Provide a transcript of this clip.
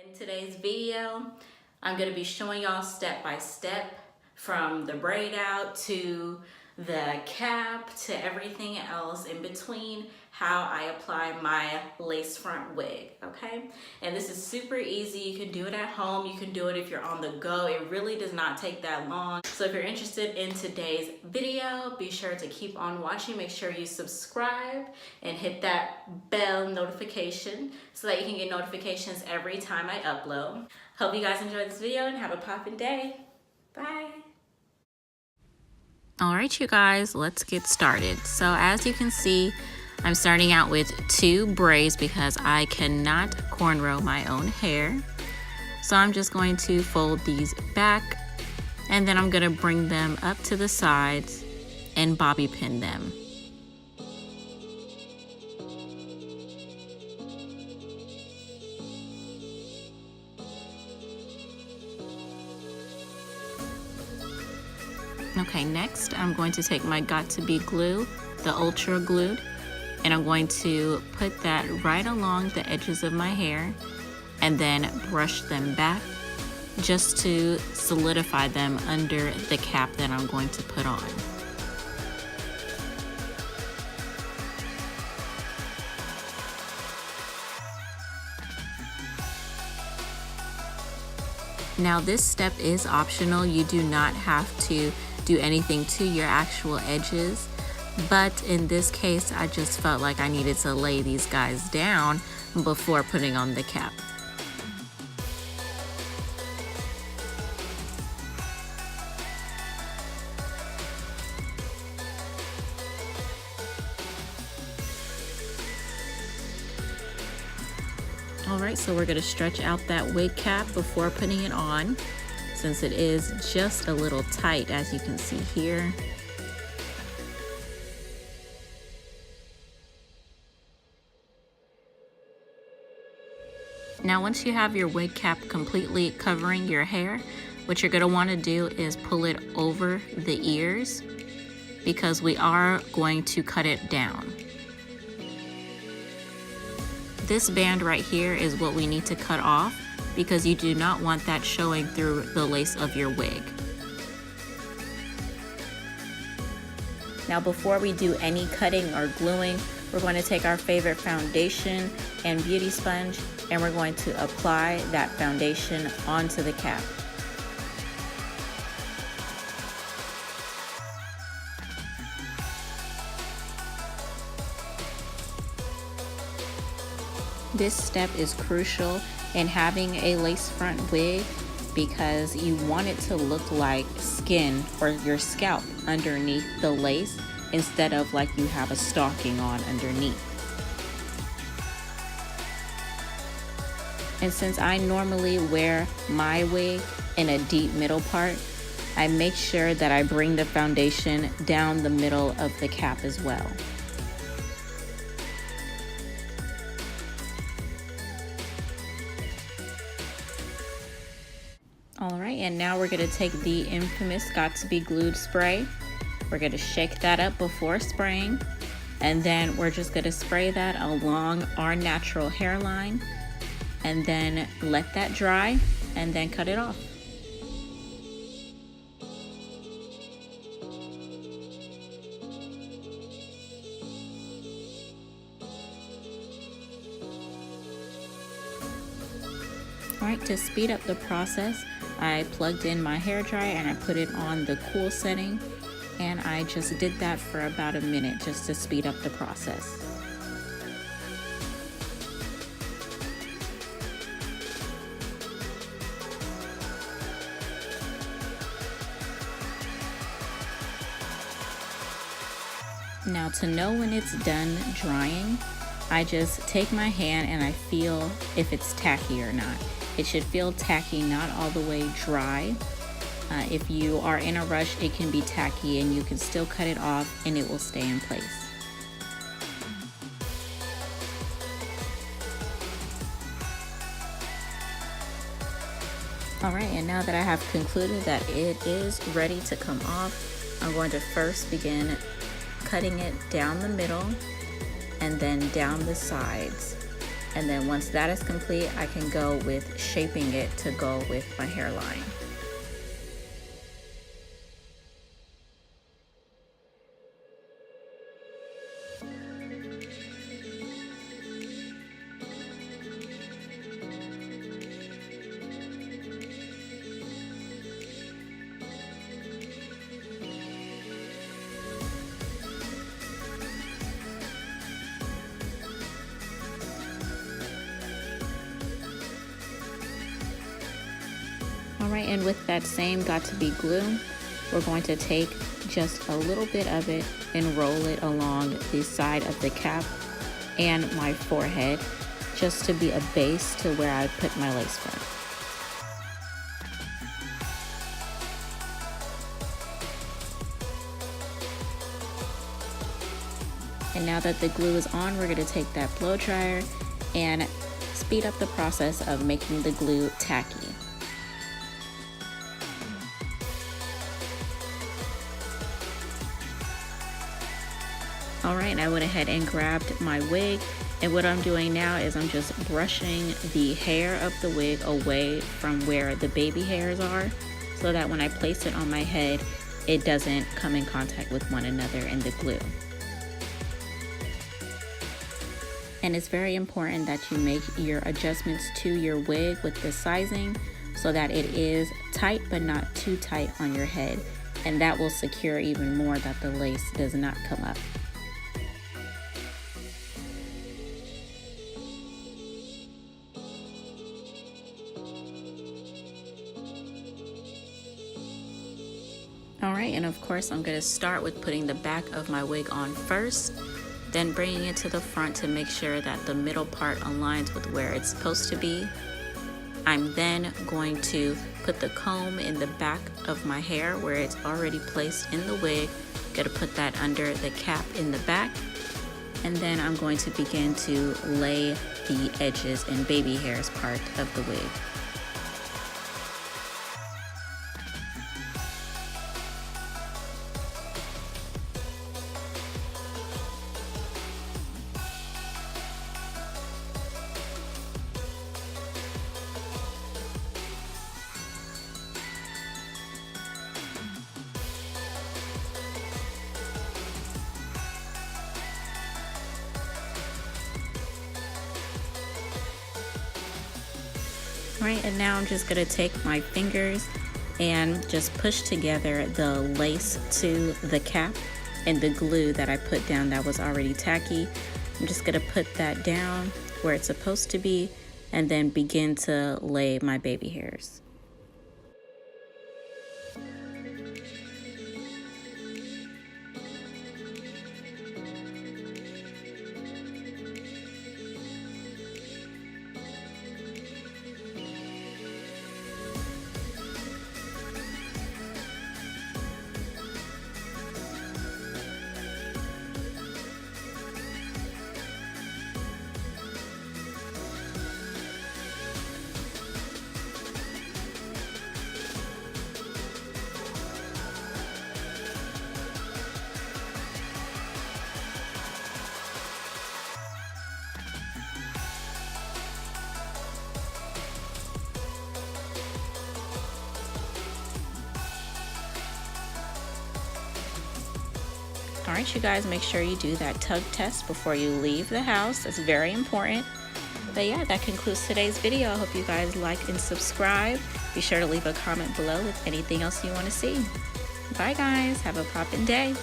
In today's video, I'm going to be showing y'all step by step from the braid out to the cap to everything else in between, how I apply my lace front wig, okay? And this is super easy. You can do it at home. You can do it if you're on the go. It really does not take that long. So if you're interested in today's video, be sure to keep on watching. Make sure you subscribe and hit that bell notification so that you can get notifications every time I upload. Hope you guys enjoyed this video and have a poppin' day. Bye. All right, you guys, let's get started. So as you can see, I'm starting out with 2 braids because I cannot cornrow my own hair. So I'm just going to fold these back and then I'm going to bring them up to the sides and bobby pin them. Okay, next I'm going to take my Got2b glue, the ultra glued, and I'm going to put that right along the edges of my hair and then brush them back just to solidify them under the cap that I'm going to put on. Now this step is optional. You do not have to do anything to your actual edges, but in this case I just felt like I needed to lay these guys down before putting on the cap. Alright, so we're going to stretch out that wig cap before putting it on, since it is just a little tight, as you can see here. Now once you have your wig cap completely covering your hair, what you're going to want to do is pull it over the ears because we are going to cut it down. This band right here is what we need to cut off because you do not want that showing through the lace of your wig. Now before we do any cutting or gluing, we're going to take our favorite foundation and beauty sponge and we're going to apply that foundation onto the cap. This step is crucial in having a lace front wig because you want it to look like skin or your scalp underneath the lace instead of like you have a stocking on underneath. And since I normally wear my wig in a deep middle part, I make sure that I bring the foundation down the middle of the cap as well. Alright, and now we're going to take the infamous Got2b glued spray. We're going to shake that up before spraying, and then we're just going to spray that along our natural hairline, and then let that dry, and then cut it off. Alright, to speed up the process, I plugged in my hairdryer and I put it on the cool setting, and I just did that for about a minute just to speed up the process. Now to know when it's done drying, I just take my hand and I feel if it's tacky or not. It should feel tacky, not all the way dry. If you are in a rush, it can be tacky and you can still cut it off and it will stay in place. Alright, and now that I have concluded that it is ready to come off, I'm going to first begin cutting it down the middle and then down the sides. And then once that is complete, I can go with shaping it to go with my hairline. Alright, and with that same got-to-be glue, we're going to take just a little bit of it and roll it along the side of the cap and my forehead, just to be a base to where I put my lace front. And now that the glue is on, we're going to take that blow dryer and speed up the process of making the glue tacky. Alright, I went ahead and grabbed my wig, and what I'm doing now is I'm just brushing the hair of the wig away from where the baby hairs are, so that when I place it on my head, it doesn't come in contact with one another in the glue. And it's very important that you make your adjustments to your wig with the sizing so that it is tight but not too tight on your head, and that will secure even more that the lace does not come up. Alright, and of course I'm going to start with putting the back of my wig on first, then bringing it to the front to make sure that the middle part aligns with where it's supposed to be. I'm then going to put the comb in the back of my hair where it's already placed in the wig. Going to put that under the cap in the back, and then I'm going to begin to lay the edges and baby hairs part of the wig. Right, and now I'm just going to take my fingers and just push together the lace to the cap and the glue that I put down that was already tacky. I'm just going to put that down where it's supposed to be and then begin to lay my baby hairs. Alright, you guys, make sure you do that tug test before you leave the house. It's very important. But yeah, that concludes today's video. I hope you guys like and subscribe. Be sure to leave a comment below with anything else you want to see. Bye guys, have a poppin' day.